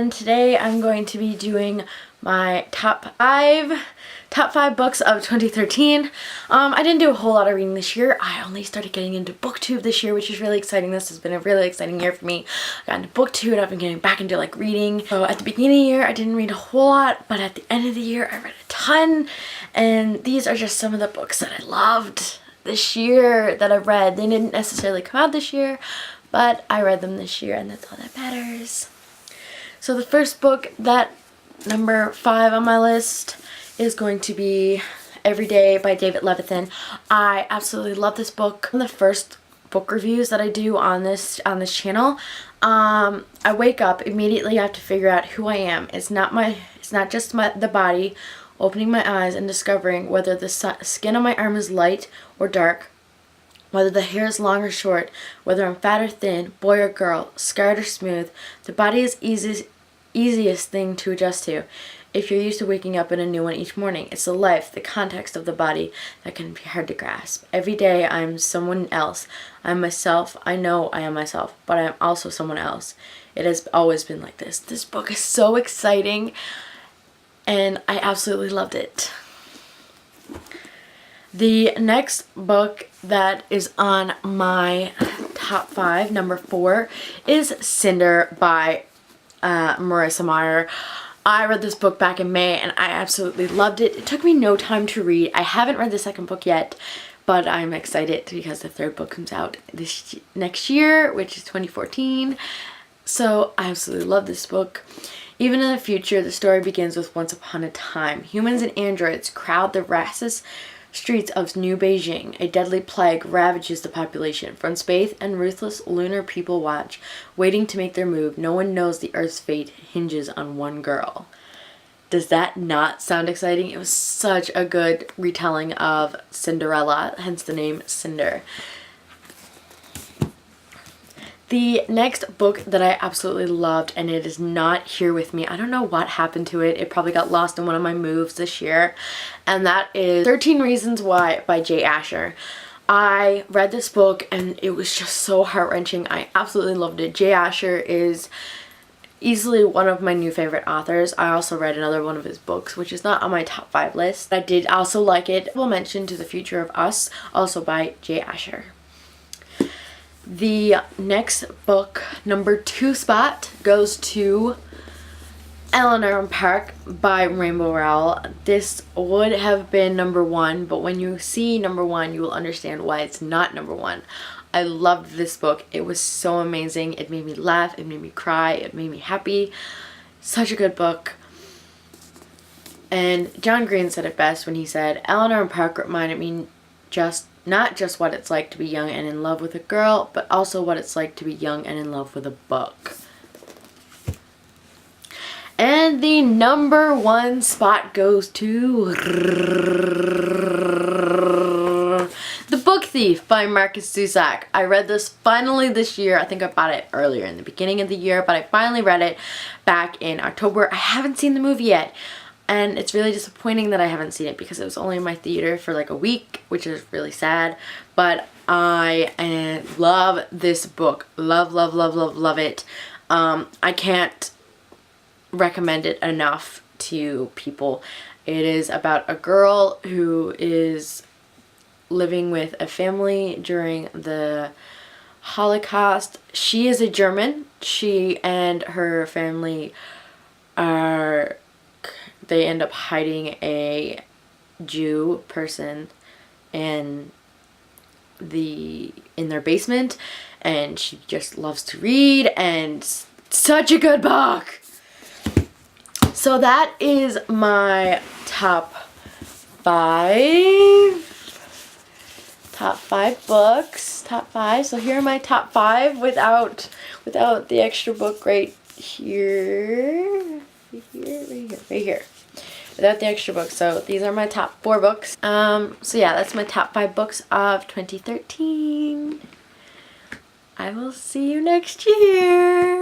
and today I'm going to be doing my top five books of 2013. I didn't do a whole lot of reading this year. I only started getting into booktube this year, which is really exciting. This has been a really exciting year for me. I got into booktube and I've been getting back into like reading. So at the beginning of the year I didn't read a whole lot, but at the end of the year I read a ton, and these are just some of the books that I loved this year that I read. They didn't necessarily come out this year, but I read them this year, and that's all that matters. So the first book, that number 5 on my list, is going to be Every Day by David Levithan. I absolutely love this book. One of the first book reviews that I do on this channel, I wake up immediately. I have to figure out who I am. It's not just the body. Opening my eyes and discovering whether the skin on my arm is light or dark, whether the hair is long or short, whether I'm fat or thin, boy or girl, scarred or smooth. The body is easiest thing to adjust to if you're used to waking up in a new one each morning. It's the life, the context of the body that can be hard to grasp. Every day I'm someone else. I'm myself. I know I am myself, but I am also someone else. It has always been like this. This book is so exciting, and I absolutely loved it. The next book that is on my top 5, number 4, is Cinder by Marissa Meyer. I read this book back in May and I absolutely loved it. It took me no time to read. I haven't read the second book yet, but I'm excited because the third book comes out next year, which is 2014. So I absolutely love this book. Even in the future, the story begins with once upon a time. Humans and androids crowd the restless streets of New Beijing. A deadly plague ravages the population. From space and ruthless lunar people watch, waiting to make their move. No one knows the Earth's fate hinges on one girl. Does that not sound exciting? It was such a good retelling of Cinderella, hence the name Cinder. The next book that I absolutely loved, and it is not here with me. I don't know what happened to it. It probably got lost in one of my moves this year. And that is 13 Reasons Why by Jay Asher. I read this book and it was just so heart-wrenching. I absolutely loved it. Jay Asher is easily one of my new favorite authors. I also read another one of his books, which is not on my top 5 list. I did also like it. We'll mention To the Future of Us, also by Jay Asher. The next book, number 2 spot, goes to Eleanor and Park by Rainbow Rowell. This would have been number 1, but when you see number 1, you will understand why it's not number 1. I loved this book. It was so amazing. It made me laugh. It made me cry. It made me happy. Such a good book. And John Green said it best when he said, Eleanor and Park reminded me not just what it's like to be young and in love with a girl, but also what it's like to be young and in love with a book. And the number 1 spot goes to The Book Thief by Marcus Zusak. I read this finally this year. I think I bought it earlier in the beginning of the year, but I finally read it back in October. I haven't seen the movie yet. And it's really disappointing that I haven't seen it because it was only in my theater for like a week, which is really sad. But I love this book. Love, love, love, love, love it. I can't recommend it enough to people. It is about a girl who is living with a family during the Holocaust. She is a German. She and her family they end up hiding a Jew person in their basement, and she just loves to read, and such a good book. So that is my top 5 books. Top 5. So here are my top 5 without the extra book right here. Right here. Without the extra book. So these are my top 4 books. So yeah, that's my top 5 books of 2013. I will see you next year.